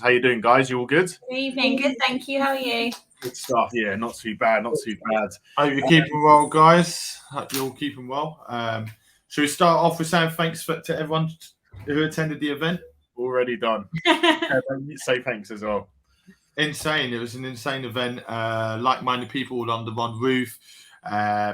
How you doing, guys? You all good? Good evening. Good, thank you. How are you? Good stuff. Yeah, not too bad. Not too bad. Hope you're keeping well, guys. Hope you're all keeping well. Should we start off with saying thanks to everyone who attended the event? Already done. Say thanks as well. Insane. It was an insane event. Like-minded people all under one roof.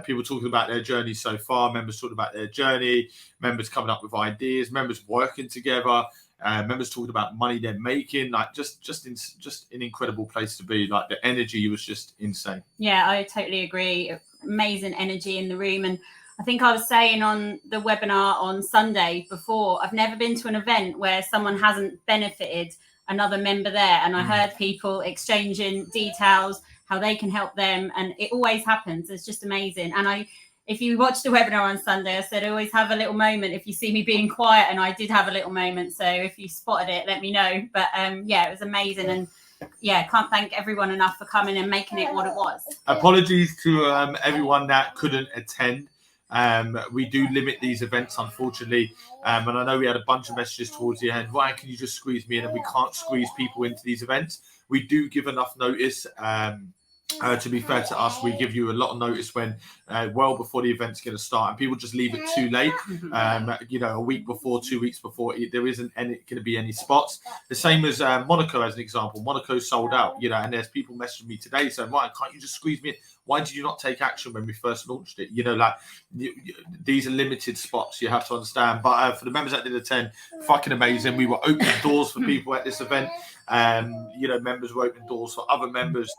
People talking about their journey so far. Members talking about their journey. Members coming up with ideas. Members working together. Members talking about money they're making. Like just an incredible place to be. Like the energy was just insane. Yeah, I totally agree. Amazing energy in the room. And I think I was saying on the webinar on Sunday before, I've never been to an event where someone hasn't benefited another member there. And I heard people exchanging details, how they can help them. And it always happens. It's just amazing. And if you watch the webinar on Sunday, I said, always have a little moment if you see me being quiet. And I did have a little moment. So if you spotted it, let me know. But yeah, it was amazing. And yeah, can't thank everyone enough for coming and making it what it was. Apologies to everyone that couldn't attend. We do limit these events, unfortunately. And I know we had a bunch of messages towards the end. Why can you just squeeze me in? And we can't squeeze people into these events. We do give enough notice. To be fair to us, we give you a lot of notice when well before the event's going to start, and people just leave it too late. A week before, 2 weeks before, there isn't going to be any spots. The same as Monaco, as an example. Monaco sold out, and there's people messaging me today saying, "Why can't you just squeeze me in? Why did you not take action when we first launched it?" These are limited spots, you have to understand. But for the members that did attend, fucking amazing. We were opening doors for people at this event. Members were opening doors for other members.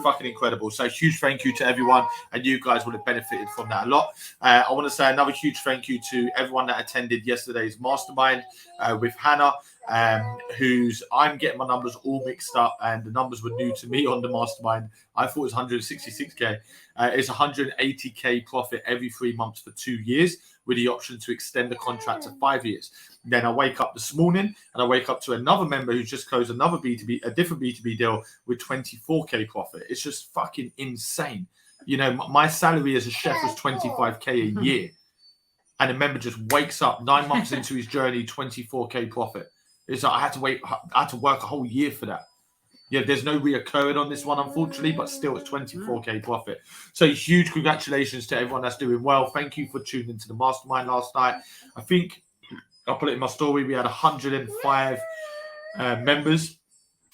Fucking incredible. So huge thank you to everyone, and you guys would have benefited from that a lot. I want to say another huge thank you to everyone that attended yesterday's mastermind with Hannah, I'm getting my numbers all mixed up, and the numbers were new to me on the mastermind. I thought it was 166k. It's 180k profit every 3 months for 2 years, with the option to extend the contract to 5 years. Then I wake up this morning and I wake up to another member who just closed a different B2B deal with 24k profit. It's just fucking insane. My salary as a chef was 25k a year, and a member just wakes up 9 months into his journey, 24k profit. It's like I had to work a whole year for that. Yeah, there's no reoccurring on this one, unfortunately, but still it's 24k profit. So huge congratulations to everyone that's doing well. Thank you for tuning into the mastermind last night. I think I'll put it in my story. We had 105 members,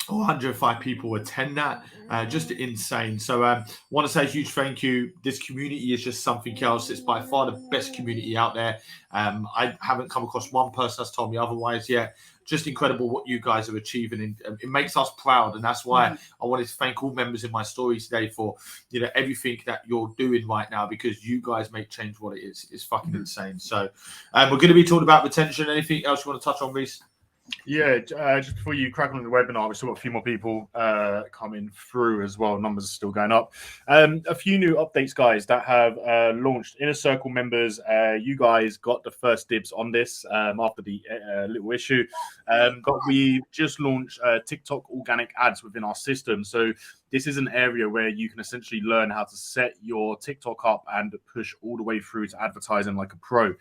or 105 people attend that. Just insane. So I want to say a huge thank you. This community is just something else. It's by far the best community out there. I haven't come across one person that's told me otherwise yet. Just incredible what you guys are achieving, and it makes us proud. And that's why I wanted to thank all members in my story today for everything that you're doing right now, because you guys make change what it is. It's fucking insane. So we're going to be talking about retention. Anything else you want to touch on, Reese? Yeah, just before you crack on the webinar, we've still got a few more people coming through as well. Numbers are still going up. A few new updates, guys, that have launched. Inner Circle members, you guys got the first dibs on this after the little issue. We just launched TikTok organic ads within our system. So this is an area where you can essentially learn how to set your TikTok up and push all the way through to advertising like a pro.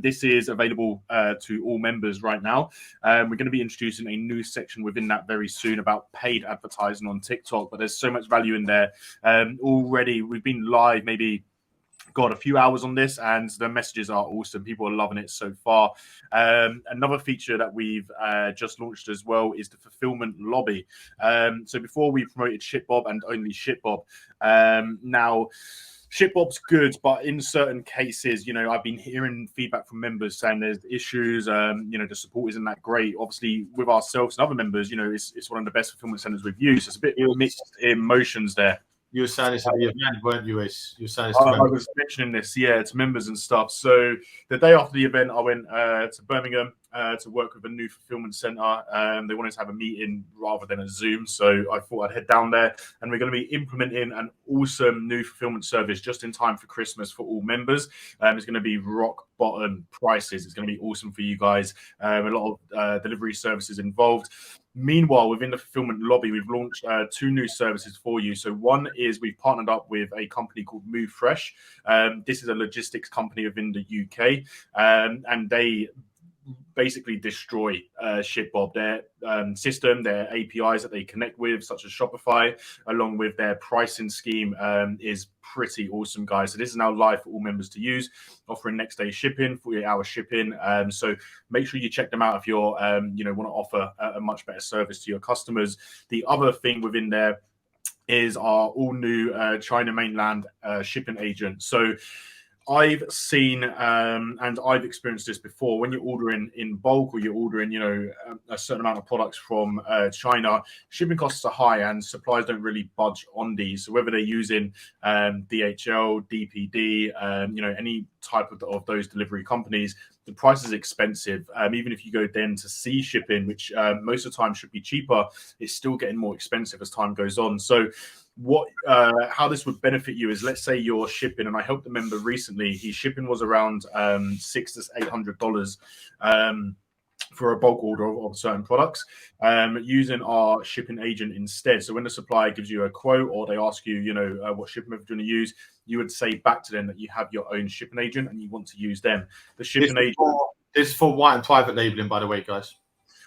This is available to all members right now. We're going to be introducing a new section within that very soon about paid advertising on TikTok, but there's so much value in there. Already, we've been live maybe a few hours on this, and the messages are awesome. People are loving it so far. Another feature that we've just launched as well is the fulfillment lobby. So before we promoted ShipBob and only ShipBob. Now ShipBob's good, but in certain cases, I've been hearing feedback from members saying there's issues. The support isn't that great. Obviously, with ourselves and other members, it's one of the best fulfillment centers we've used. It's a bit mixed emotions there. You were saying this at the event, weren't you, Ace? You were saying I was mentioning this, to members and stuff. So the day after the event, I went to Birmingham to work with a new fulfillment center. They wanted to have a meeting rather than a Zoom. So I thought I'd head down there, and we're going to be implementing an awesome new fulfillment service just in time for Christmas for all members. It's going to be rock bottom prices. It's going to be awesome for you guys. A lot of delivery services involved. Meanwhile, within the fulfillment lobby, we've launched 2 new services for you. So one is we've partnered up with a company called Move Fresh. This is a logistics company within the UK, and they basically destroy ShipBob. Their system, their APIs that they connect with, such as Shopify, along with their pricing scheme, is pretty awesome, guys. So this is now live for all members to use, offering next day shipping, 48-hour shipping. So make sure you check them out if you're, want to offer a much better service to your customers. The other thing within there is our all new China mainland shipping agent. So I've seen and I've experienced this before. When you're ordering in bulk or you're ordering, a certain amount of products from China, shipping costs are high and suppliers don't really budge on these. So whether they're using DHL, DPD, any type of those delivery companies, the price is expensive. Even if you go then to sea shipping, which most of the time should be cheaper, it's still getting more expensive as time goes on. So how this would benefit you is, let's say you're shipping, and I helped a member recently, his shipping was around $600 to $800 for a bulk order of certain products, using our shipping agent instead. So when the supplier gives you a quote or they ask you, what shipping method you want to use, you would say back to them that you have your own shipping agent and you want to use them. The shipping agent. This is for white and private labeling, by the way, guys.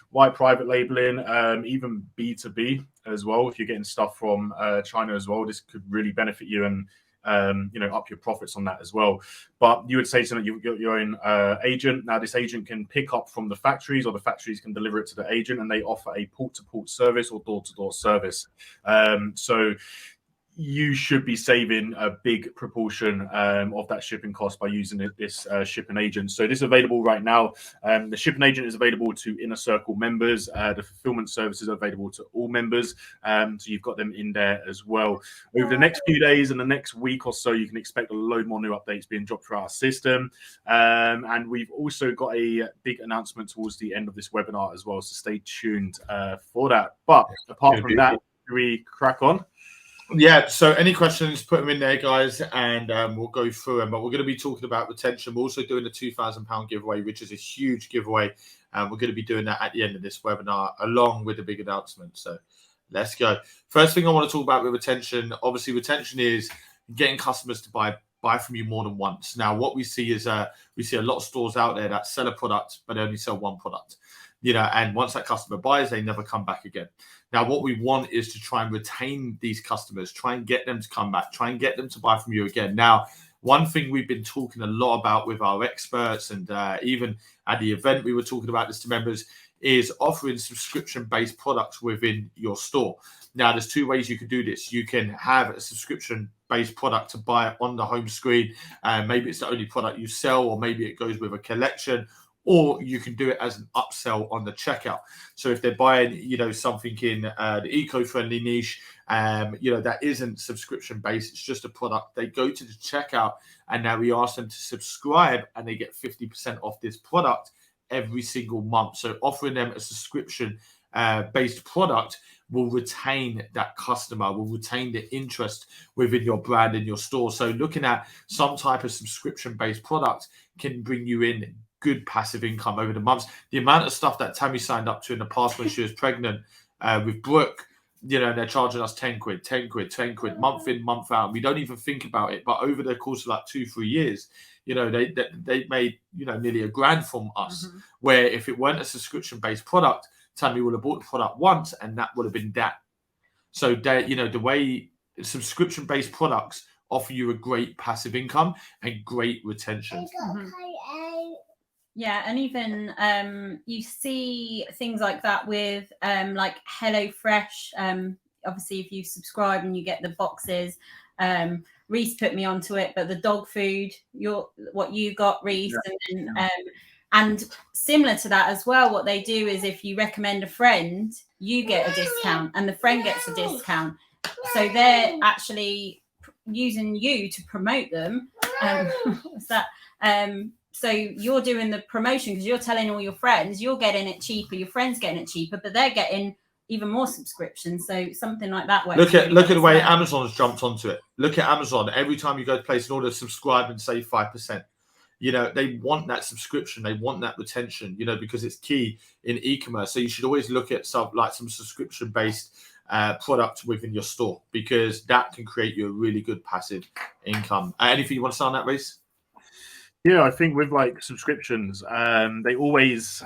White private labeling, even B2B as well. If you're getting stuff from China as well, this could really benefit you and up your profits on that as well. But you would say to them that you've got your own agent. Now, this agent can pick up from the factories, or the factories can deliver it to the agent, and they offer a port-to-port service or door-to-door service. So you should be saving a big proportion of that shipping cost by using this shipping agent. So this is available right now. The shipping agent is available to Inner Circle members. The fulfillment services are available to all members. So you've got them in there as well. Over the next few days and the next week or so, you can expect a load more new updates being dropped through our system. And we've also got a big announcement towards the end of this webinar as well. So stay tuned for that. But apart from that, do we crack on? Yeah, so any questions, put them in there, guys, and we'll go through them. But we're going to be talking about retention. We're also doing a £2,000 giveaway, which is a huge giveaway. And we're going to be doing that at the end of this webinar, along with the big announcement. So let's go. First thing I want to talk about with retention, obviously retention is getting customers to buy from you more than once. Now, what we see is we see a lot of stores out there that sell a product, but only sell one product. And once that customer buys, they never come back again. Now, what we want is to try and retain these customers, try and get them to come back, try and get them to buy from you again. Now, one thing we've been talking a lot about with our experts, and even at the event we were talking about this to members, is offering subscription-based products within your store. Now, there's two ways you can do this. You can have a subscription-based product to buy on the home screen. Maybe it's the only product you sell, or maybe it goes with a collection, or you can do it as an upsell on the checkout. So if they're buying, something in the eco-friendly niche, that isn't subscription-based, it's just a product, they go to the checkout, and now we ask them to subscribe, and they get 50% off this product every single month. So offering them a subscription based product will retain that customer, will retain the interest within your brand and your store. So looking at some type of subscription-based product can bring you in good passive income over the months. The amount of stuff that Tammy signed up to in the past when she was pregnant with Brooke, they're charging us 10 quid, 10 quid, 10 quid, month in, month out. We don't even think about it. But over the course of like 2-3 years, they made, nearly $1,000 from us, where if it weren't a subscription-based product, Tammy would have bought the product once and that would have been that. So that, the way subscription-based products offer you a great passive income and great retention. Yeah, and even you see things like that with like HelloFresh. Obviously, if you subscribe and you get the boxes, Reese put me onto it. But the dog food, what you got, Reese, and similar to that as well. What they do is if you recommend a friend, you get a discount, and the friend gets a discount. So they're actually using you to promote them. What's that? So you're doing the promotion because you're telling all your friends you're getting it cheaper, your friends getting it cheaper, but they're getting even more subscriptions. So something like that. Look at the way Amazon's jumped onto it. Look at Amazon. Every time you go to place an order, subscribe and save 5%. They want that subscription. They want that retention, because it's key in e-commerce. So you should always look at some subscription-based product within your store, because that can create you a really good passive income. Anything you want to say on that, Reese? Yeah, I think with like subscriptions, they always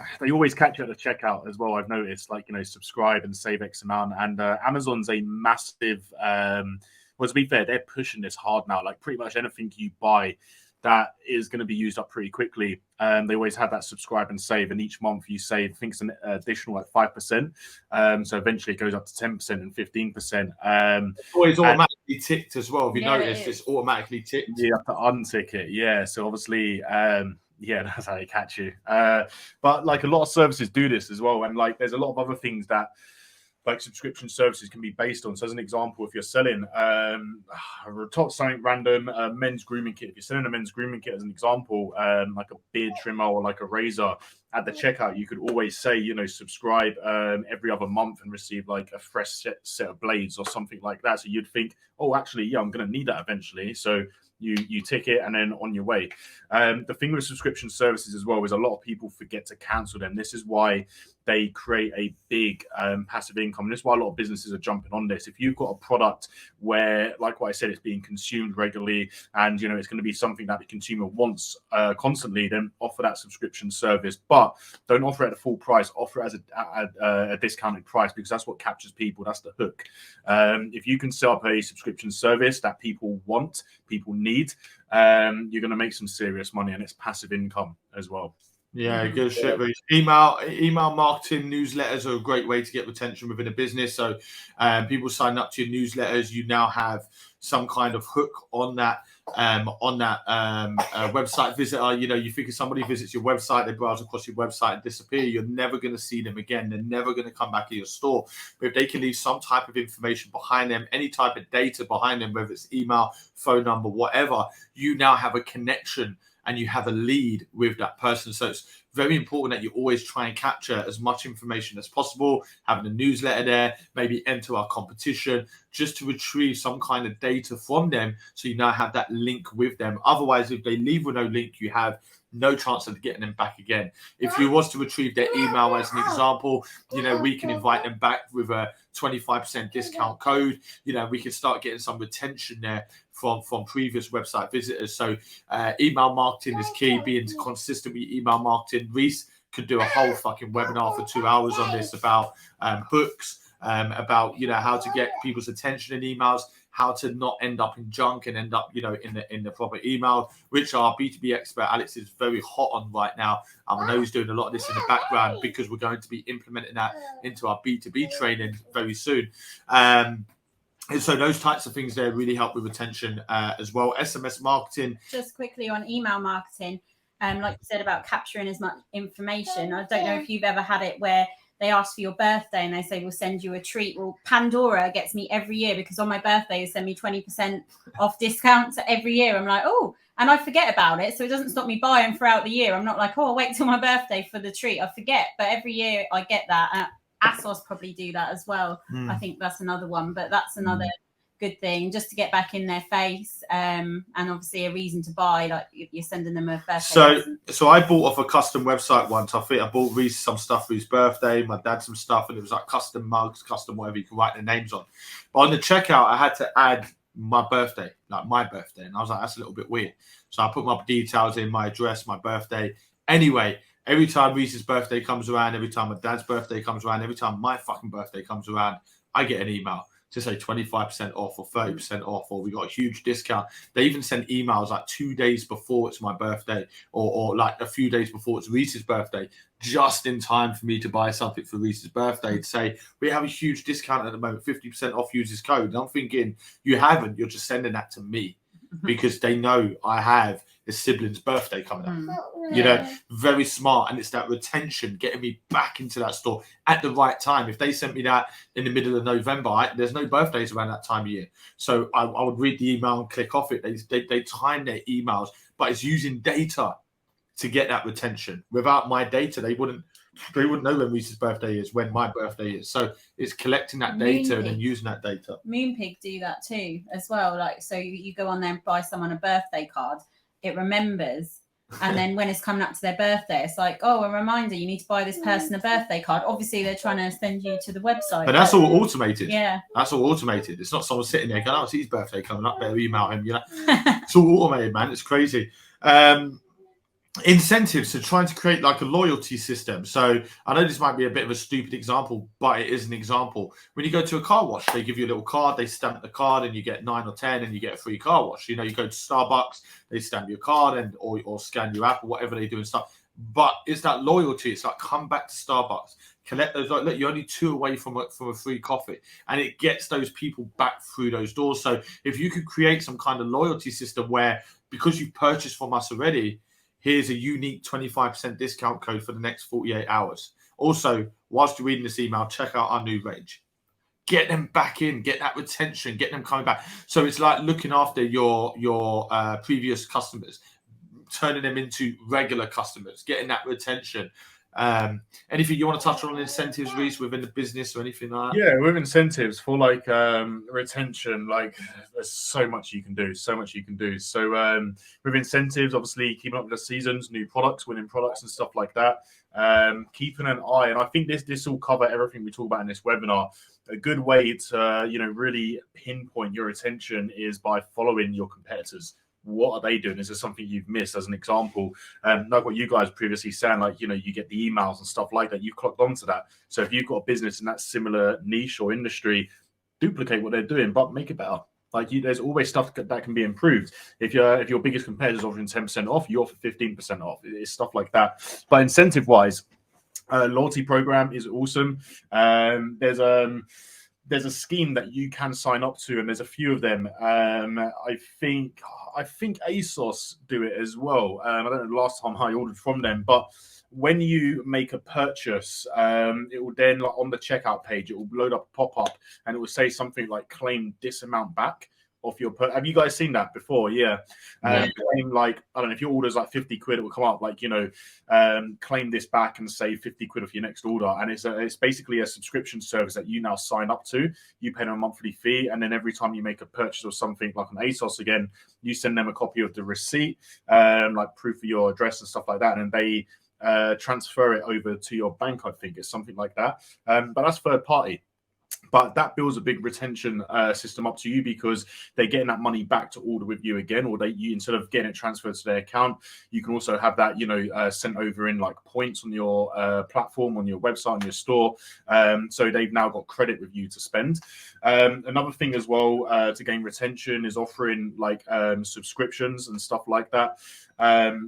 catch you at the checkout as well. I've noticed, like, subscribe and save X amount, and Amazon's a massive. Well, to be fair, they're pushing this hard now. Like pretty much anything you buy that is going to be used up pretty quickly. They always have that subscribe and save, and each month you save, I think it's an additional like 5%. So eventually it goes up to 10% and 15%. It's always automatically ticked as well. If you Yeah, notice, it's automatically ticked. You have to untick it. Yeah. So obviously, yeah, that's how they catch you. But like a lot of services do this as well. And like there's a lot of other things that like subscription services can be based on. So as an example, if you're selling top something random men's grooming kit, if you're selling a men's grooming kit as an example, like a beard trimmer or like a razor, at the checkout you could always say, subscribe every other month and receive like a fresh set of blades or something like that. So you'd think, oh, actually, yeah, I'm going to need that eventually. So you tick it and then on your way. The thing with subscription services as well is a lot of people forget to cancel them. This is why they create a big passive income. And this is why a lot of businesses are jumping on this. If you've got a product where, like what I said, it's being consumed regularly and, it's going to be something that the consumer wants constantly, then offer that subscription service. But don't offer it at a full price. Offer it as a discounted price, because that's what captures people. That's the hook. If you can set up a subscription service that people want, people need, you're going to make some serious money, and it's passive income as well. Yeah, good shit. Email marketing newsletters are a great way to get retention within a business. So people sign up to your newsletters. You now have some kind of hook on that website visitor. You think if somebody visits your website, they browse across your website and disappear, you're never going to see them again. They're never going to come back to your store. But if they can leave some type of information behind them, any type of data behind them, whether it's email, phone number, whatever, you now have a connection and you have a lead with that person. So it's very important that you always try and capture as much information as possible, having a newsletter there, maybe enter our competition, just to retrieve some kind of data from them, so you now have that link with them. Otherwise, if they leave with no link, you have no chance of getting them back again. If you was to retrieve their email as an example, we can invite them back with a 25% discount code. We can start getting some retention there from previous website visitors. So email marketing is key. Being consistent with email marketing. Reese could do a whole fucking webinar for 2 hours on this about hooks, about how to get people's attention in emails, how to not end up in junk and end up in the proper email, which our B2B expert Alex is very hot on right now. I know he's doing a lot of this in the background, because we're going to be implementing that into our B2B training very soon. And so those types of things there really help with retention as well. SMS marketing. Just quickly on email marketing, like you said about capturing as much information. I don't know if you've ever had it where they ask for your birthday and they say, we'll send you a treat. Well, Pandora gets me every year, because on my birthday they send me 20% off discounts every year. I'm like, oh, and I forget about it. So it doesn't stop me buying throughout the year. I'm not like, oh, I'll wait till my birthday for the treat. I forget. But every year I get that. ASOS probably do that as well. I think that's another one, but that's another good thing, just to get back in their face, and obviously a reason to buy, like you're sending them a birthday present. So I bought off a custom website once. I think I bought Reese some stuff for his birthday, my dad some stuff, and it was like custom mugs, custom whatever you can write their names on. But on the checkout, I had to add my birthday, and I was like, that's a little bit weird. So I put my details in, my address, my birthday. Anyway, every time Reese's birthday comes around, every time my dad's birthday comes around, every time my fucking birthday comes around, I get an email to say 25% off or 30% off, or we got a huge discount. They even send emails like 2 days before it's my birthday, or like a few days before it's Reese's birthday, just in time for me to buy something for Reese's birthday, to say, we have a huge discount at the moment, 50% off, use this code. And I'm thinking, you haven't, you're just sending that to me, because they know I have his sibling's birthday coming up. Very smart. And it's that retention, getting me back into that store at the right time. If they sent me that in the middle of November, there's no birthdays around that time of year. So I would read the email and click off it. They time their emails, but it's using data to get that retention. Without my data, they wouldn't know when Reese's birthday is, when my birthday is. So it's collecting that data and then using that data. Moonpig do that too as well. Like, so you go on there and buy someone a birthday card, it remembers, and then when it's coming up to their birthday, it's like, oh, a reminder, you need to buy this person a birthday card. Obviously they're trying to send you to the website, but that's all automated. That's all automated. It's not someone sitting there going, oh, it's his birthday coming up, better email him. It's all automated, man. It's crazy. incentives, so trying to create like a loyalty system. So I know this might be a bit of a stupid example, but it is an example. When you go to a car wash, they give you a little card, they stamp the card, and you get 9 or 10 and you get a free car wash. You know, you go to Starbucks, they stamp your card and or scan your app or whatever they do and stuff. But it's that loyalty. It's like, come back to Starbucks, collect those. Like, look, you're only 2 away from a free coffee, and it gets those people back through those doors. So if you could create some kind of loyalty system where, because you've purchased from us already, here's a unique 25% discount code for the next 48 hours. Also, whilst you're reading this email, check out our new range. Get them back in, get that retention, get them coming back. So it's like looking after your previous customers, turning them into regular customers, getting that retention. Anything you want to touch on incentives, Reese, within the business or anything like that? Yeah, with incentives for like retention, like there's so much you can do. So with incentives, obviously keeping up with the seasons, new products, winning products, and stuff like that. Keeping an eye, and I think this will cover everything we talk about in this webinar. A good way to really pinpoint your attention is by following your competitors. What are they doing? Is there something you've missed? As an example, like what you guys previously saying, like, you get the emails and stuff like that. You've clocked onto that. So if you've got a business in that similar niche or industry, duplicate what they're doing, but make it better. Like, there's always stuff that can be improved. If your biggest competitor is offering 10% off, you offer 15% off. It's stuff like that. But incentive wise, loyalty program is awesome. There's a scheme that you can sign up to, and there's a few of them. I think ASOS do it as well. I don't know the last time I ordered from them, but when you make a purchase, it will then, like, on the checkout page, it will load up a pop-up, and it will say something like claim this amount back off your have you guys seen that before? Yeah. Claim, like, I don't know, if your order's like 50 quid, it will come up like, claim this back and save 50 quid off your next order. And it's basically a subscription service that you now sign up to. You pay them a monthly fee, and then every time you make a purchase or something, like on ASOS again, you send them a copy of the receipt, like proof of your address and stuff like that, and they transfer it over to your bank. I think it's something like that, but that's third party. But that builds a big retention system up to you, because they're getting that money back to order with you again, or you, instead of getting it transferred to their account, you can also have that sent over in like points on your platform, on your website, on your store. So they've now got credit with you to spend. Another thing as well to gain retention is offering like subscriptions and stuff like that.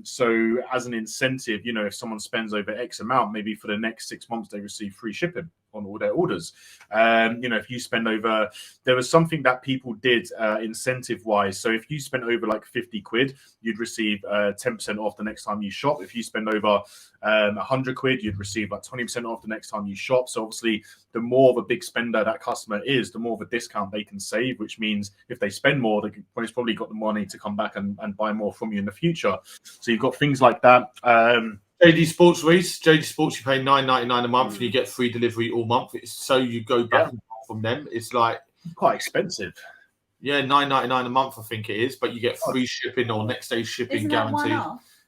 So as an incentive, if someone spends over X amount, maybe for the next 6 months they receive free shipping on all their orders. If you spend over, there was something that people did incentive wise. So if you spent over like 50 quid, you'd receive 10% off the next time you shop. If you spend over 100 quid, you'd receive like 20% off the next time you shop. So obviously, the more of a big spender that customer is, the more of a discount they can save, which means if they spend more, they've probably got the money to come back and buy more from you in the future. So you've got things like that. JD Sports, Reese. JD Sports, you pay $9.99 a month and you get free delivery all month. So you go back and forth from them. It's like quite expensive. Yeah, $9.99 a month, I think it is. But you get free shipping or next day shipping guaranteed.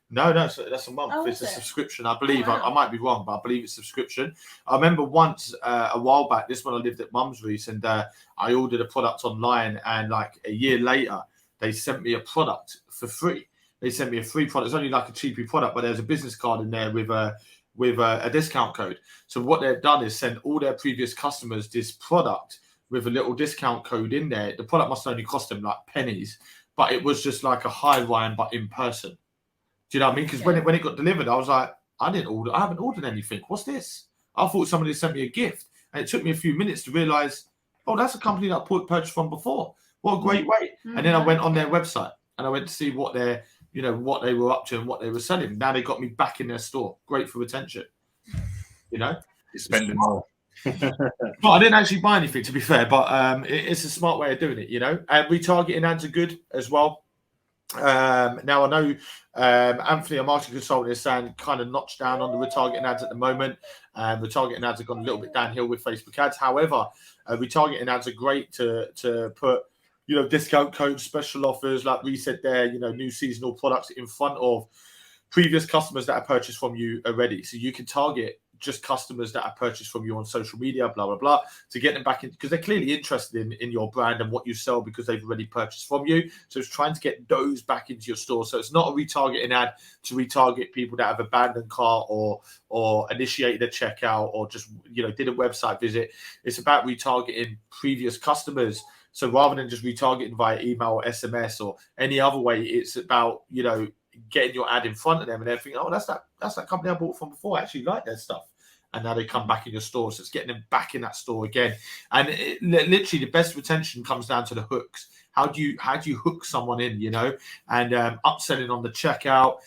No, that's a month. Oh, it's a subscription, I believe. I might be wrong, but I believe it's subscription. I remember once a while back, this when I lived at Mum's, Reese, and I ordered a product online, and like a year later, they sent me a product for free. They sent me a free product. It's only like a cheapy product, but there's a business card in there with a discount code. So what they've done is send all their previous customers this product with a little discount code in there. The product must only cost them like pennies, but it was just like a hi Ryan, but in person. Do you know what I mean? Because when it got delivered, I was like, I haven't ordered anything. What's this? I thought somebody sent me a gift, and it took me a few minutes to realize, oh, that's a company that I purchased from before. What a great way! Mm-hmm. And then I went on their website and I went to see what they were up to and what they were selling. Now they got me back in their store. Great for retention. You're spending more. But I didn't actually buy anything, to be fair. But it's a smart way of doing it, And retargeting ads are good as well. Now I know Anthony, a marketing consultant, is saying kind of notch down on the retargeting ads at the moment. Retargeting ads have gone a little bit downhill with Facebook ads. However, retargeting ads are great to put discount codes, special offers, like we said there, new seasonal products in front of previous customers that have purchased from you already. So you can target just customers that have purchased from you on social media, blah, blah, blah, to get them back in, because they're clearly interested in your brand and what you sell because they've already purchased from you. So it's trying to get those back into your store. So it's not a retargeting ad to retarget people that have abandoned cart or initiated a checkout or just, did a website visit. It's about retargeting previous customers. So rather than just retargeting via email or SMS or any other way, it's about, getting your ad in front of them and they're thinking, oh, that's that company I bought from before. I actually like their stuff. And now they come back in your store. So it's getting them back in that store again. And literally the best retention comes down to the hooks. How do you hook someone in, and upselling on the checkout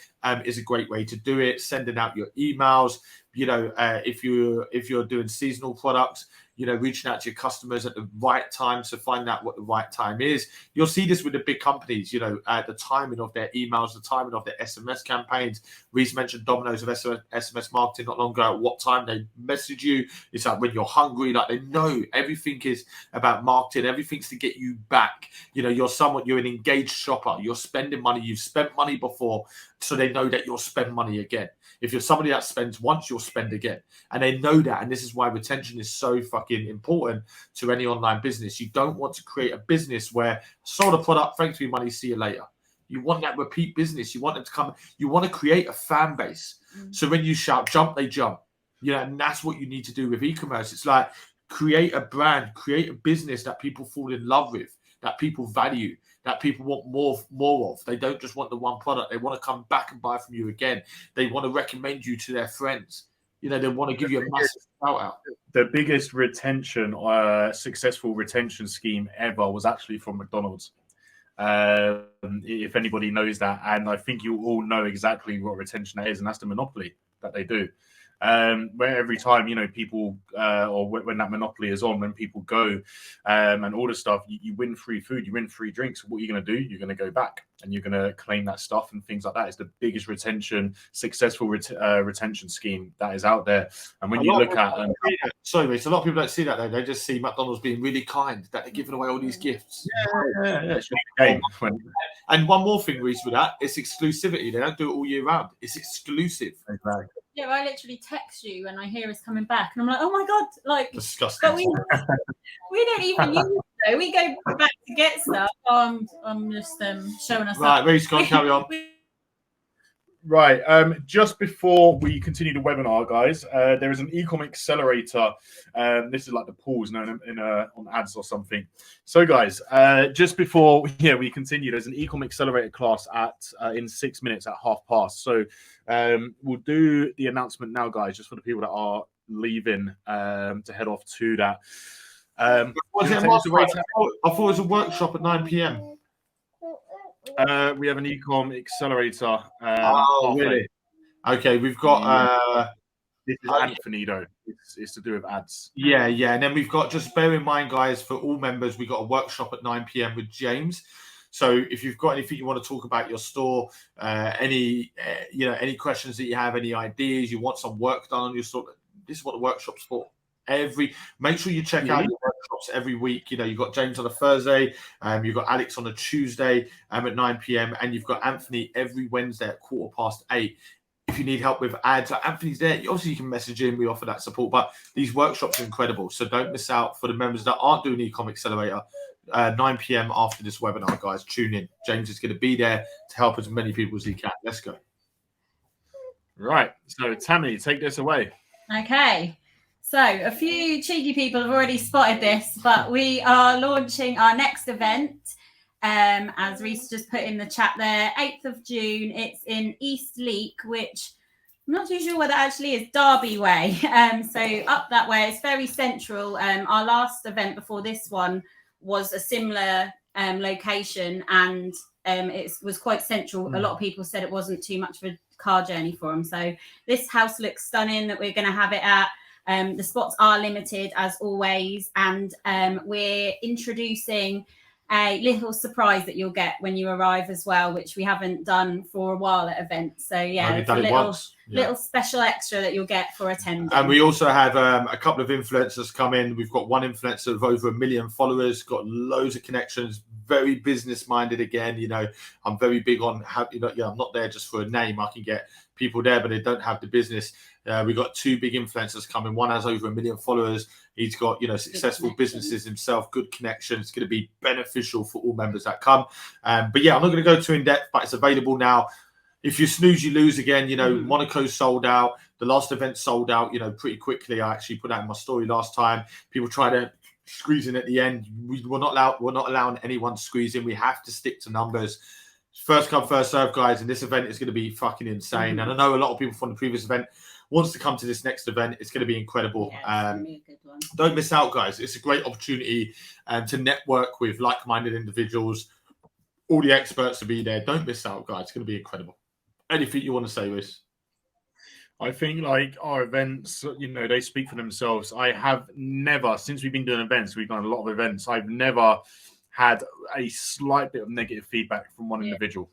is a great way to do it. Sending out your emails, if you're doing seasonal products, reaching out to your customers at the right time. So find out what the right time is. You'll see this with the big companies, the timing of their emails, the timing of their SMS campaigns. Reece mentioned Domino's of SMS marketing not long ago, at what time they message you. It's like when you're hungry, like they know everything is about marketing. Everything's to get you back. You're an engaged shopper. You're spending money. You've spent money before. So they know that you'll spend money again. If you're somebody that spends once, you'll spend again. And they know that. And this is why retention is so fucking important to any online business. You don't want to create a business where sold a product, thanks for your money, see you later. You want that repeat business. You want them to come. You want to create a fan base. So when you shout, jump, they jump. And that's what you need to do with e-commerce. It's like create a brand, create a business that people fall in love with, that people value, that people want more of. They don't just want the one product. They want to come back and buy from you again. They want to recommend you to their friends. They want to give you a massive shout out. The biggest successful retention scheme ever was actually from McDonald's. If anybody knows that, and I think you all know exactly what retention is, and that's the monopoly that they do. Where every time people or when that monopoly is on, when people go and order stuff, you win free food, you win free drinks. What are you going to do? You're going to go back and you're going to claim that stuff and things like that. It's the biggest successful retention scheme that is out there. And when you look at sorry, Reece, a lot of people don't see that though. They just see McDonald's being really kind, that they're giving away all these gifts. Yeah. And one more thing, Reece, with that, it's exclusivity. They don't do it all year round. It's exclusive. Exactly. Yeah, I literally text you and I hear us coming back, and I'm like, oh my god, like disgusting. But we don't even use it. We go back to get stuff. I'm just showing us. Right, Reece, go on, carry on. Right. Just before we continue the webinar, guys, there is an e-com accelerator. This is like the pause known on ads or something. So, guys, just before we continue, there's an e-com accelerator class in 6 minutes at 5:30. So, we'll do the announcement now, guys, just for the people that are leaving to head off to that. I thought it was a workshop at 9 p.m. We have an e-com accelerator. Really? Okay, we've got this is Anthony though. It's to do with ads. Yeah, and then we've got, just bear in mind, guys, for all members, we've got a workshop at 9 p.m. with James. So if you've got anything you want to talk about your store, any questions that you have, any ideas, you want some work done on your store, this is what the workshop's for. Make sure you check out your workshops every week. You've got James on a Thursday, you've got Alex on a Tuesday at 9 p.m. and you've got Anthony every Wednesday at 8:15. If you need help with ads, Anthony's there. Obviously, you can message him. We offer that support, but these workshops are incredible. So don't miss out. For the members that aren't doing e-com accelerator, 9 p.m. after this webinar, guys, tune in. James is going to be there to help as many people as he can. Let's go. Right. So Tammy, take this away. Okay. So a few cheeky people have already spotted this, but we are launching our next event. As Reece just put in the chat there, 8th of June. It's in East Leek, which I'm not too sure where that actually is, Derby Way. So up that way, it's very central. Our last event before this one was a similar location, and it was quite central. A lot of people said it wasn't too much of a car journey for them. So this house looks stunning that we're going to have it at. The spots are limited as always, and we're introducing a little surprise that you'll get when you arrive as well, which we haven't done for a while at events. So yeah, it's a little special extra that you'll get for attending. And we also have a couple of influencers come in. We've got one influencer of over 1 million followers, got loads of connections, very business minded again. I'm very big on how, I'm not there just for a name. I can get people there, but they don't have the business. We've got 2 big influencers coming. One has over 1 million followers. He's got, successful businesses himself, good connections. It's going to be beneficial for all members that come. But yeah, I'm not going to go too in depth, but it's available now. If you snooze, you lose again. Monaco sold out. The last event sold out, pretty quickly. I actually put that in my story last time. People try to squeeze in at the end. We're not allowing anyone to squeeze in. We have to stick to numbers. First come, first serve, guys. And this event is going to be fucking insane. And I know a lot of people from the previous event wants to come to this next event. It's going to be incredible. Yeah, it's gonna be a good one. Don't miss out, guys. It's a great opportunity to network with like-minded individuals. All the experts will be there. Don't miss out, guys. It's going to be incredible. Anything you want to say, Rhys? I think like our events, they speak for themselves. I have never, since we've been doing events, we've done a lot of events. I've never had a slight bit of negative feedback from one individual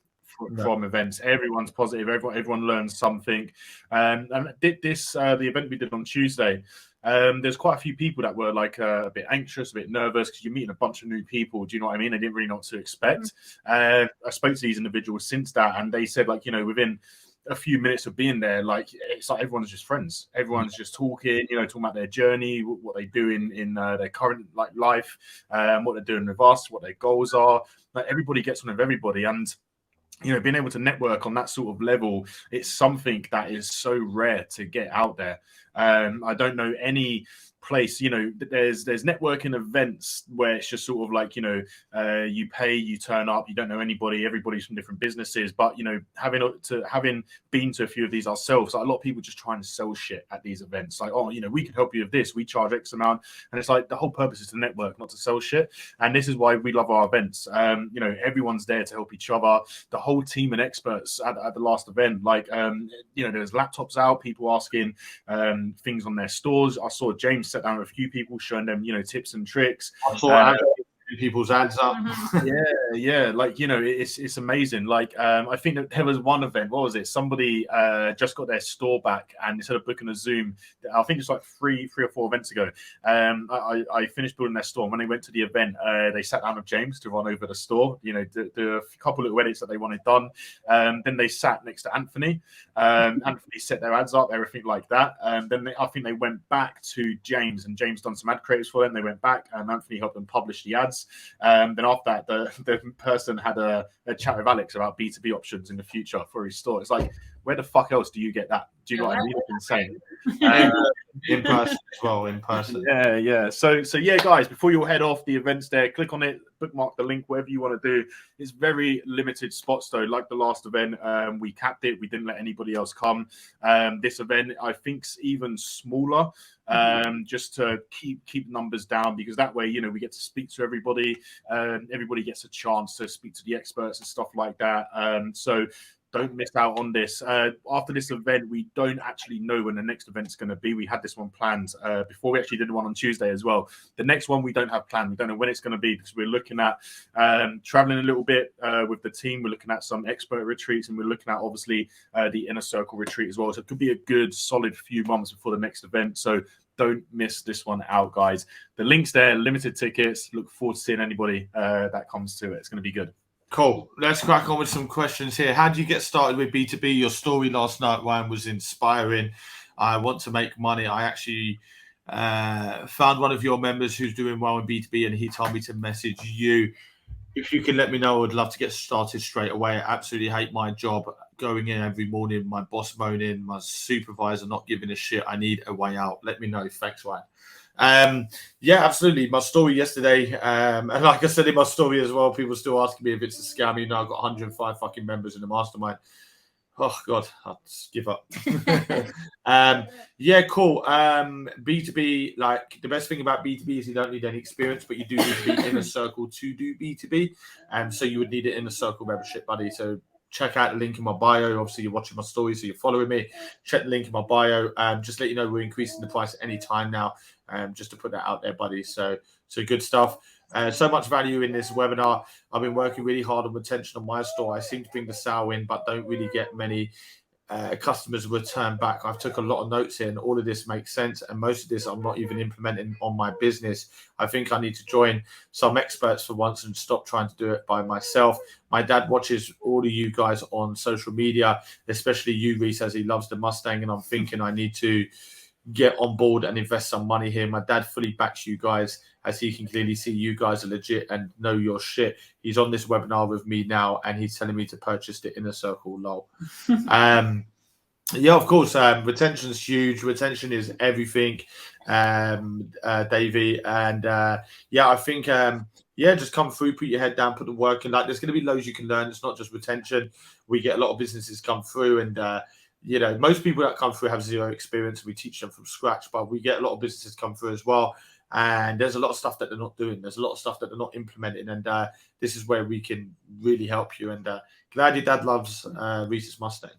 from events. Everyone's positive. Everyone learns something. And the event we did on Tuesday, there's quite a few people that were like a bit anxious, a bit nervous because you're meeting a bunch of new people. Do you know what I mean? They didn't really know what to expect. I spoke to these individuals since that, and they said within a few minutes of being there, it's like everyone's just friends. Everyone's just talking, talking about their journey, what they do in their current life, what they're doing with us, what their goals are. Like everybody gets on with everybody, and being able to network on that sort of level, it's something that is so rare to get out there. I don't know any place, there's networking events where it's just sort of you pay, you turn up, you don't know anybody, everybody's from different businesses, but having been to a few of these ourselves, a lot of people just trying to sell shit at these events, we can help you with this, we charge X amount, and it's like the whole purpose is to network, not to sell shit. And this is why we love our events. Everyone's there to help each other. The whole team and experts at the last event, there's laptops out, people asking things on their stores. I saw James sat down with a few people showing them tips and tricks. I saw people's ads up. It's amazing. I think that there was one event, what was it, somebody just got their store back, and instead of booking a Zoom, I think it's like three or four events ago, I finished building their store, and when they went to the event, they sat down with James to run over the store, do a couple of edits that they wanted done. Then they sat next to Anthony. Anthony set their ads up, everything like that. Then I think they went back to James, and James done some ad creatives for them. They went back, and Anthony helped them publish the ads. Then after that, the person had a chat with Alex about B2B options in the future for his store. It's like, where the fuck else do you get that? Do you know what I mean? It's insane. In person as well, in person. Yeah. So yeah, guys, before you head off, the event's there. Click on it, bookmark the link, whatever you want to do. It's very limited spots though. Like the last event, we capped it. We didn't let anybody else come. This event, I think, is even smaller. Just to keep numbers down, because that way, we get to speak to everybody. Everybody gets a chance to speak to the experts and stuff like that. So don't miss out on this. After this event, we don't actually know when the next event's going to be. We had this one planned before. We actually did one on Tuesday as well. The next one we don't have planned. We don't know when it's going to be, because we're looking at traveling a little bit with the team. We're looking at some expert retreats, and we're looking at obviously the Inner Circle retreat as well. So it could be a good solid few months before the next event. So don't miss this one out, guys. The link's there, limited tickets. Look forward to seeing anybody that comes to it. It's going to be good. Cool. Let's crack on with some questions here. How did you get started with B2B? Your story last night, Ryan, was inspiring. I want to make money. I actually found one of your members who's doing well in B2B, and he told me to message you. If you can let me know, I'd love to get started straight away. I absolutely hate my job, going in every morning, my boss moaning, my supervisor not giving a shit. I need a way out. Let me know. Thanks, Ryan. Yeah, absolutely. My story yesterday, and like I said in my story as well, people still asking me if it's a scam. I've got 105 fucking members in the mastermind. Oh God, I'll just give up. Yeah, cool. B2B, like the best thing about B2B is you don't need any experience, but you do need to be in a circle to do B2B. And so you would need it in a circle membership, buddy. So check out the link in my bio. Obviously, you're watching my story, so you're following me. Check the link in my bio. Just let you know we're increasing the price at any time now. Just to put that out there, buddy. So good stuff. So much value in this webinar. I've been working really hard on retention on my store. I seem to bring the sale in, but don't really get many customers return back. I've took a lot of notes here, and all of this makes sense. And most of this I'm not even implementing on my business. I think I need to join some experts for once and stop trying to do it by myself. My dad watches all of you guys on social media, especially you, Reese, as he loves the Mustang. And I'm thinking I need to get on board and invest some money here. My dad fully backs you guys, as he can clearly see you guys are legit and know your shit. He's on this webinar with me now, and he's telling me to purchase the Inner Circle. Lol. Yeah, of course. Retention is huge. Retention is everything, Davey. And yeah, I think just come through, put your head down, put the work in. Like, there's going to be loads you can learn. It's not just retention. We get a lot of businesses come through, and most people that come through have zero experience. We teach them from scratch, but we get a lot of businesses come through as well. And there's a lot of stuff that they're not doing. There's a lot of stuff that they're not implementing. And this is where we can really help you. And glad your dad loves Reese's Mustang.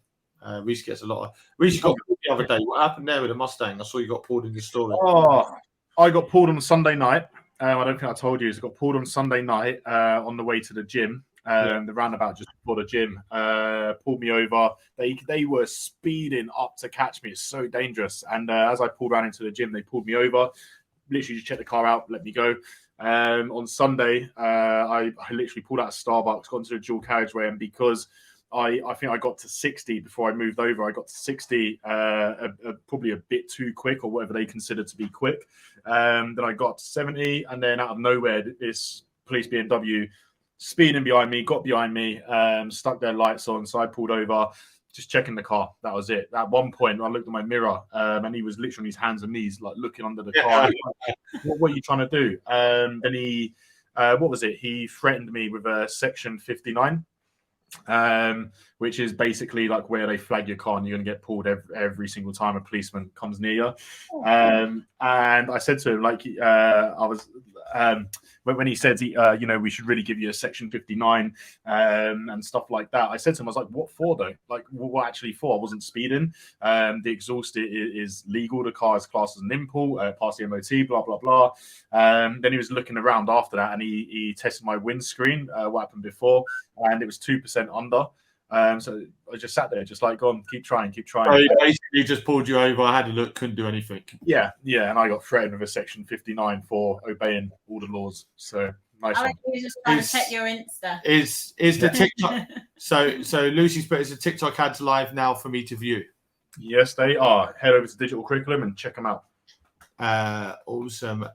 Reese gets a lot of. Reese, you got pulled the other day. What happened there with the Mustang? I saw you got pulled in your story. Oh, I got pulled on Sunday night. I don't think I told you. I got pulled on Sunday night on the way to the gym. The roundabout just before the gym pulled me over. They were speeding up to catch me. It's so dangerous. And as I pulled around into the gym, they pulled me over. Literally just checked the car out, let me go. On Sunday, I literally pulled out of Starbucks, got into a dual carriageway, and because I think I got to 60 before I moved over. I got to 60 probably a bit too quick, or whatever they consider to be quick. Then I got to 70, and then out of nowhere, this police BMW speeding behind me, got behind me, stuck their lights on. So I pulled over, just checking the car. That was it. At one point, I looked at my mirror, and he was literally on his hands and knees, like looking under the car. What are you trying to do? Then he, what was it? He threatened me with a Section 59. Which is basically like where they flag your car and you're going to get pulled every single time a policeman comes near you. And I said to him, like, when he said, we should really give you a Section 59 and stuff like that. I said to him, I was like, what for though? Like, what actually for? I wasn't speeding. The exhaust is legal. The car is classed as an import, past the MOT, blah, blah, blah. Then he was looking around after that, and he tested my windscreen, what happened before, and it was 2% under. So I just sat there, just like, go on, keep trying. So he basically just pulled you over, I had a look, couldn't do anything. Yeah, and I got threatened with a Section 59 for obeying all the laws. So nice one. You just trying to check your Insta. Is the TikTok? so Lucy's put, is the TikTok ads live now for me to view? Yes, they are. Head over to Digital Curriculum and check them out. Awesome.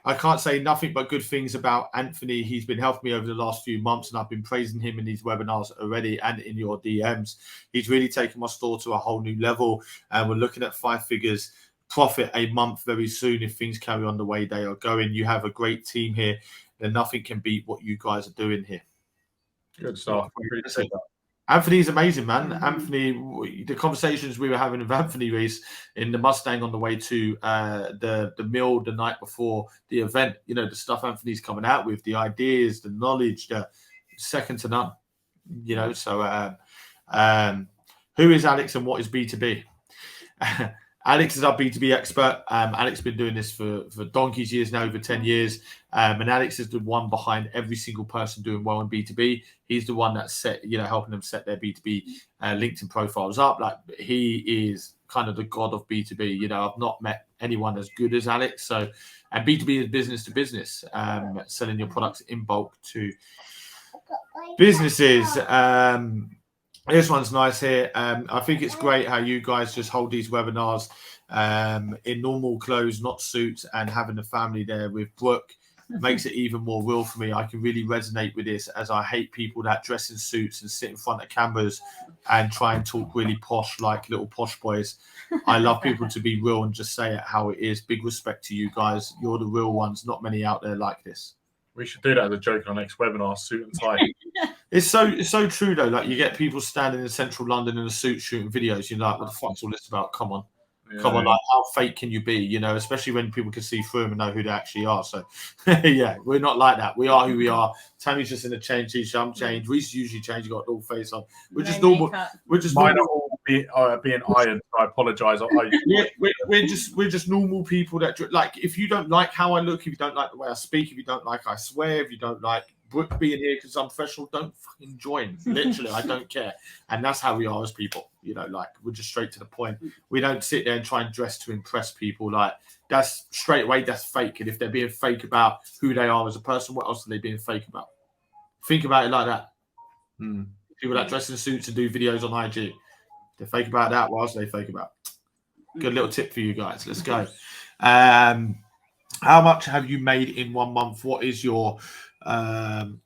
I can't say nothing but good things about Anthony. He's been helping me over the last few months, and I've been praising him in these webinars already and in your DMs. He's really taken my store to a whole new level, and we're looking at 5 figures profit a month very soon if things carry on the way they are going. You have a great team here, and nothing can beat what you guys are doing here. Good stuff. Anthony's amazing, man. Anthony, the conversations we were having with Anthony Reese in the Mustang on the way to the mill the night before the event, the stuff Anthony's coming out with, the ideas, the knowledge, the second to none, So who is Alex and what is B2B? Alex is our B2B expert. Alex has been doing this for donkey's years now, over 10 years. And Alex is the one behind every single person doing well in B2B. He's the one that's helping them set their B2B LinkedIn profiles up. Like, he is kind of the god of B2B. I've not met anyone as good as Alex. And B2B is business to business, selling your products in bulk to businesses. This one's nice here. I think it's great how you guys just hold these webinars in normal clothes, not suits, and having the family there with Brooke makes it even more real for me. I can really resonate with this, as I hate people that dress in suits and sit in front of cameras and try and talk really posh like little posh boys. I love people to be real and just say it how it is. Big respect to you guys. You're the real ones. Not many out there like this. We should do that as a joke on our next webinar, suit and tie. It's so true though. Like, you get people standing in central London in a suit shooting videos. You're like, what the fuck's all this about? Come on. Come on, like, how fake can you be? Especially when people can see through them and know who they actually are. So, yeah, we're not like that. We are who we are. Tammy's just in a chain t-shirt. I'm changed. Reese usually changed. Got all face on. We're just normal. Makeup. We're just mine normal. are all being ironed. So I apologise. We're just normal people that, like, if you don't like how I look, if you don't like the way I speak, if you don't like I swear, if you don't like Brooke being here because I'm professional, don't fucking join. Literally, I don't care. And that's how we are as people. You know, like we're just straight to the point. We don't sit there and try and dress to impress people. Like that's straight away, that's fake. And if they're being fake about who they are as a person, what else are they being fake about? Think about it like that. People that dress in suits and do videos on IG, they're fake about that. What else are they fake about? Good little tip for you guys. Let's go. How much have you made in 1 month? What is your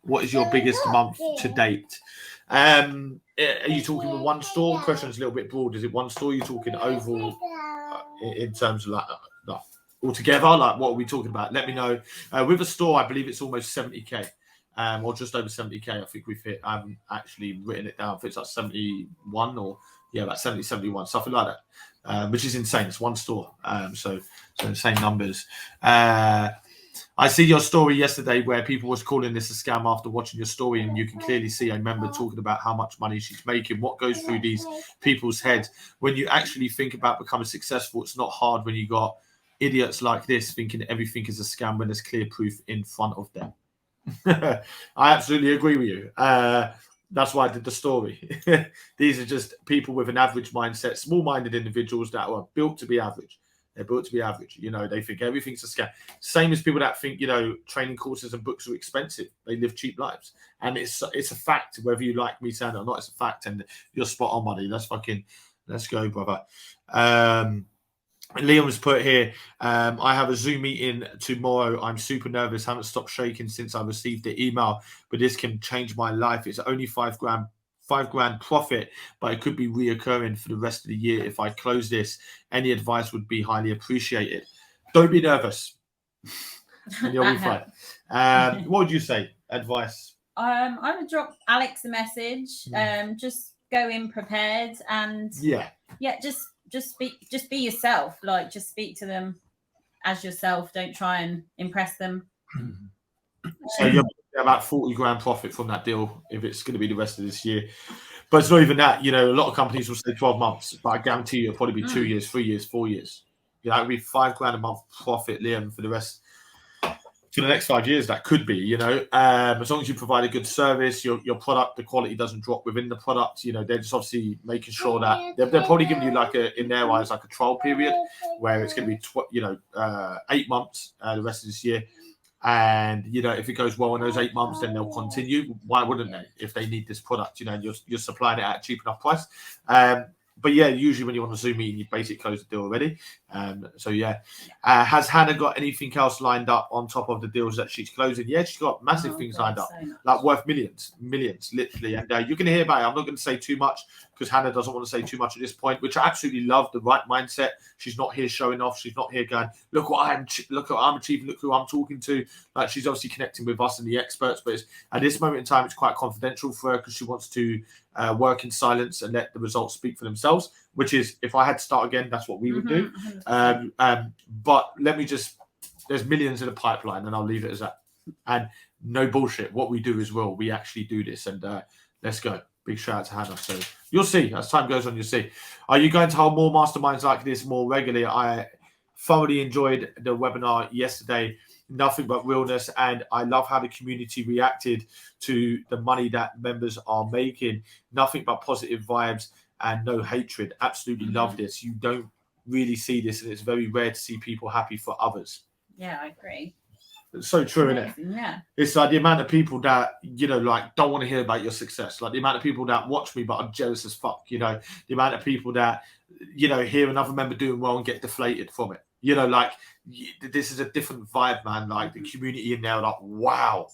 biggest month to date? Are you talking with one store? Question's a little bit broad. Is it one store? You're talking overall in terms of like altogether? Like what are we talking about? Let me know. With a store, I believe it's almost 70k. Or just over 70k. I think we've hit. I haven't actually written it down. If it's like 71 or about 70, 71, something like that, which is insane. It's one store. So insane numbers. I see your story yesterday where people was calling this a scam after watching your story, and you can clearly see a member talking about how much money she's making. What goes through these people's heads when you actually think about becoming successful? It's not hard when you got idiots like this thinking everything is a scam when there's clear proof in front of them. I absolutely agree with you. That's why I did the story. These are just people with an average mindset, small-minded individuals that are built to be average. They're built to be average. You know, they think everything's a scam. Same as people that think, you know, training courses and books are expensive. They live cheap lives. And it's a fact, whether you like me saying it or not, it's a fact. And you're spot on, buddy. Let's go, brother. Liam's put here, I have a Zoom meeting tomorrow. I'm super nervous. Haven't stopped shaking since I received the email, but this can change my life. It's only $5 grand profit, but it could be reoccurring for the rest of the year. If I close this, any advice would be highly appreciated. Don't be nervous. And you'll be fine. What would you say? Advice? I would drop Alex a message. Just go in prepared and just be yourself. Like, just speak to them as yourself. Don't try and impress them. So you're about 40 grand profit from that deal if it's going to be the rest of this year. But it's not even that. You know, a lot of companies will say 12 months, but I guarantee you it'll probably be 2 years, 3 years, 4 years. You know, it'll be $5 grand a month profit, Liam, for the rest. For the next 5 years, that could be, you know, as long as you provide a good service, your product, the quality doesn't drop within the product. You know, they're just obviously making sure that they're probably giving you in their eyes, like a trial period where it's going to be, 8 months the rest of this year. And, you know, if it goes well in those 8 months, then they'll continue. Why wouldn't they? If they need this product, you know, you're supplying it at a cheap enough price. But yeah, usually when you're on a Zoom meeting, you basically close the deal already. Has Hannah got anything else lined up on top of the deals that she's closing? Yeah, she's got massive things lined up, like worth millions, literally. And you're going to hear about it. I'm not going to say too much because Hannah doesn't want to say too much at this point, which I absolutely love. The right mindset. She's not here showing off. She's not here going, look what I'm achieving. Look who I'm talking to. Like, she's obviously connecting with us and the experts, but at this moment in time, it's quite confidential for her because she wants to work in silence and let the results speak for themselves, which is, if I had to start again, that's what we would do. But there's millions in the pipeline, and I'll leave it as that. And no bullshit. What we do is we actually do this, and let's go. Big shout out to Hannah. So you'll see as time goes on, you'll see. Are you going to hold more masterminds like this more regularly? I thoroughly enjoyed the webinar yesterday. Nothing but realness, and I love how the community reacted to the money that members are making. Nothing but positive vibes and no hatred. Absolutely love this. You don't really see this, and it's very rare to see people happy for others. Yeah, I agree. It's so true, isn't it? Yeah. It's like the amount of people that, you know, like don't want to hear about your success. Like the amount of people that watch me but are jealous as fuck, you know. The amount of people that, you know, hear another member doing well and get deflated from it. You know, like this is a different vibe, man. Like the community in there, like wow,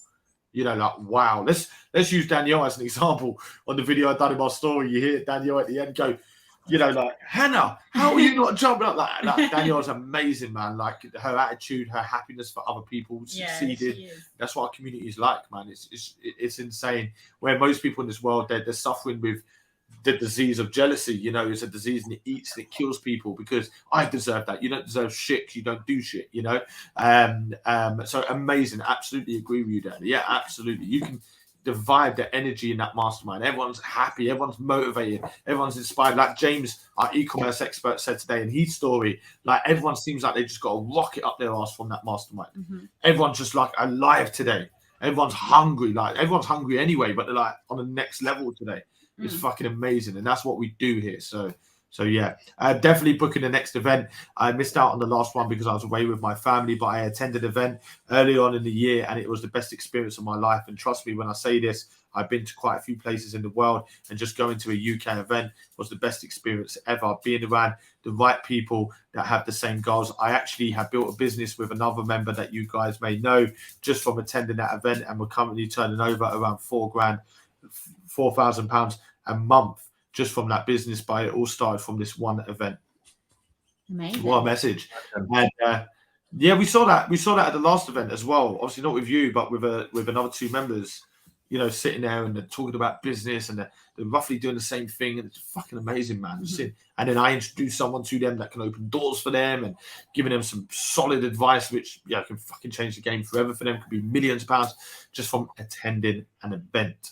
you know, like wow. Let's use Danielle as an example on the video I done in my story. You hear Danielle at the end go, you know, like Hannah, how are you not jumping up like that? Like, Danielle's amazing, man. Like her attitude, her happiness for other people succeeded. That's what our community is like, man. It's insane. Where most people in this world, they're suffering with the disease of jealousy. You know, it's a disease and it eats and it kills people because I deserve that. You don't deserve shit. You don't do shit, you know? So amazing. Absolutely agree with you, Danny. Yeah, absolutely. You can the vibe, the energy in that mastermind. Everyone's happy. Everyone's motivated. Everyone's inspired. Like James, our e-commerce expert, said today in his story, like everyone seems like they just got a rocket up their ass from that mastermind. Everyone's just like alive today. everyone's hungry. Like everyone's hungry anyway, but they're like on the next level today. It's Mm. fucking amazing, and that's what we do here. So yeah, definitely booking the next event. I missed out on the last one because I was away with my family, but I attended an event early on in the year, and it was the best experience of my life. And trust me when I say this, I've been to quite a few places in the world, and just going to a UK event was the best experience ever. Being around the right people that have the same goals. I actually have built a business with another member that you guys may know just from attending that event, and we're currently turning over around £4,000 a month just from that business. But it all started from this one event. Amazing. What a message! And yeah, we saw that at the last event as well. Obviously not with you, but with another two members. You know, sitting there and they're talking about business and they're roughly doing the same thing, and it's fucking amazing, man. Mm-hmm. And then I introduce someone to them that can open doors for them and giving them some solid advice, which can fucking change the game forever for them. Could be millions of pounds just from attending an event.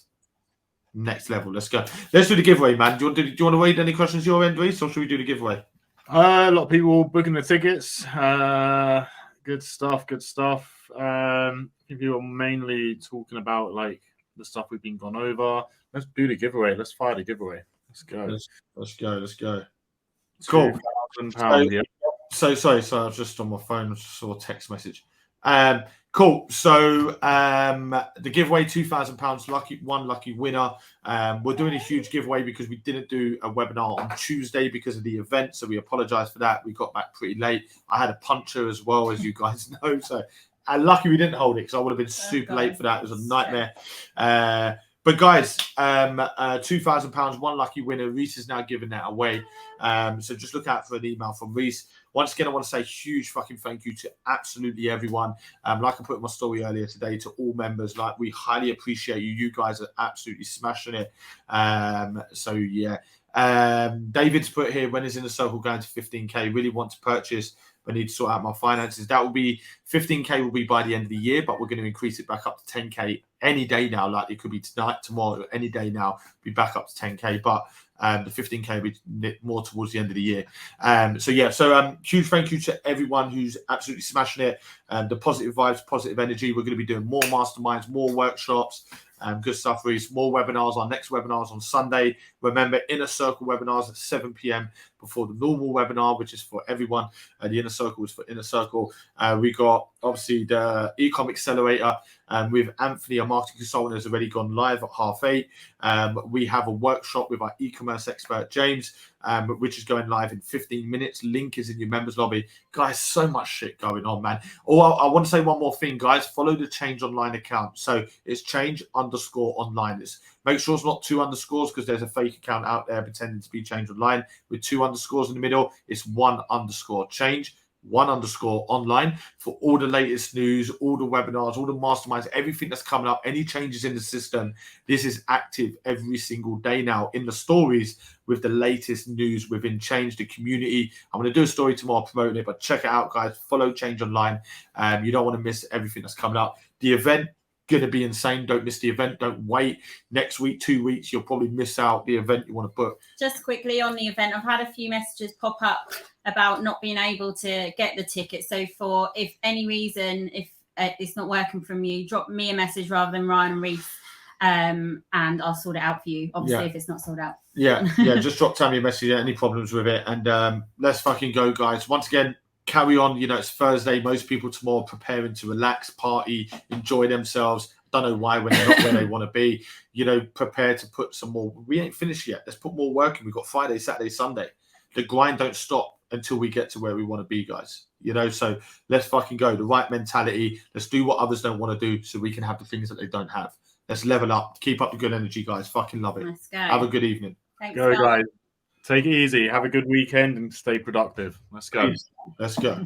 Next level. Let's go. Let's do the giveaway, man. Do you want to read any questions your end, Reese, or should we do the giveaway? A lot of people booking the tickets. Good stuff. I think people are mainly talking about like the stuff we've been gone over. Let's do the giveaway. Let's fire the giveaway. Let's go. Let's go. Cool. £2,000. Yeah. So sorry. I was just on my phone. I just saw a text message. Cool. So the giveaway, £2,000, lucky winner. We're doing a huge giveaway because we didn't do a webinar on Tuesday because of the event. So we apologize for that. We got back pretty late. I had a puncher as well, as you guys know. So lucky we didn't hold it because I would have been super late for that. It was a nightmare. But guys, £2,000, one lucky winner. Reese is now giving that away. So just look out for an email from Reese. Once again, I want to say a huge fucking thank you to absolutely everyone. Like I put in my story earlier today, to all members. Like, we highly appreciate you. You guys are absolutely smashing it. So yeah. David's put here, when is Inner Circle going to 15K? Really want to purchase, but need to sort out my finances. That will be 15K will be by the end of the year, but we're going to increase it back up to 10K any day now. Like, it could be tonight, tomorrow, any day now, be back up to 10K. But the 15K will be more towards the end of the year. So huge thank you to everyone who's absolutely smashing it. The positive vibes, positive energy. We're going to be doing more masterminds, more workshops. Good stuff, Reese. More webinars. Our next webinar is on Sunday. Remember, Inner Circle webinars at 7 p.m. before the normal webinar, which is for everyone. The Inner Circle is for Inner Circle. We got, obviously, the Ecom Accelerator with Anthony, our marketing consultant, has already gone live at 8:30. We have a workshop with our e-commerce expert, James, which is going live in 15 minutes. Link is in your members lobby. Guys, so much shit going on, man. I want to say one more thing, guys. Follow the Change Online account. So it's change_online. Make sure it's not 2 underscores, because there's a fake account out there pretending to be Change Online with 2 underscores in the middle. It's 1_ change, 1_ online for all the latest news, all the webinars, all the masterminds, everything that's coming up, any changes in the system. This is active every single day now in the stories with the latest news within Change, the community. I'm going to do a story tomorrow promoting it, but check it out, guys. Follow Change Online. You don't want to miss everything that's coming up. The event, going to be insane. Don't miss the event. Don't wait. Next week, 2 weeks, you'll probably miss out the event you want to book. Just quickly on the event, I've had a few messages pop up about not being able to get the ticket. So for if any reason, if it's not working from you, drop me a message rather than Ryan and Reese, and I'll sort it out for you. Obviously, if it's not sold out. Yeah. Just drop Tammy a message. Any problems with it, and let's fucking go, guys. Once again, carry on. You know, it's Thursday. Most people tomorrow preparing to relax, party, enjoy themselves. Don't know why when they're not where they want to be. You know, prepare to put some more. We ain't finished yet. Let's put more work in. We've got Friday, Saturday, Sunday. The grind don't stop until we get to where we want to be, guys. You know, so let's fucking go. The right mentality. Let's do what others don't want to do so we can have the things that they don't have. Let's level up. Keep up the good energy, guys. Fucking love it. Let's go. Have a good evening. Thanks, Go, guys. Take it easy. Have a good weekend and stay productive. Let's go. Let's go.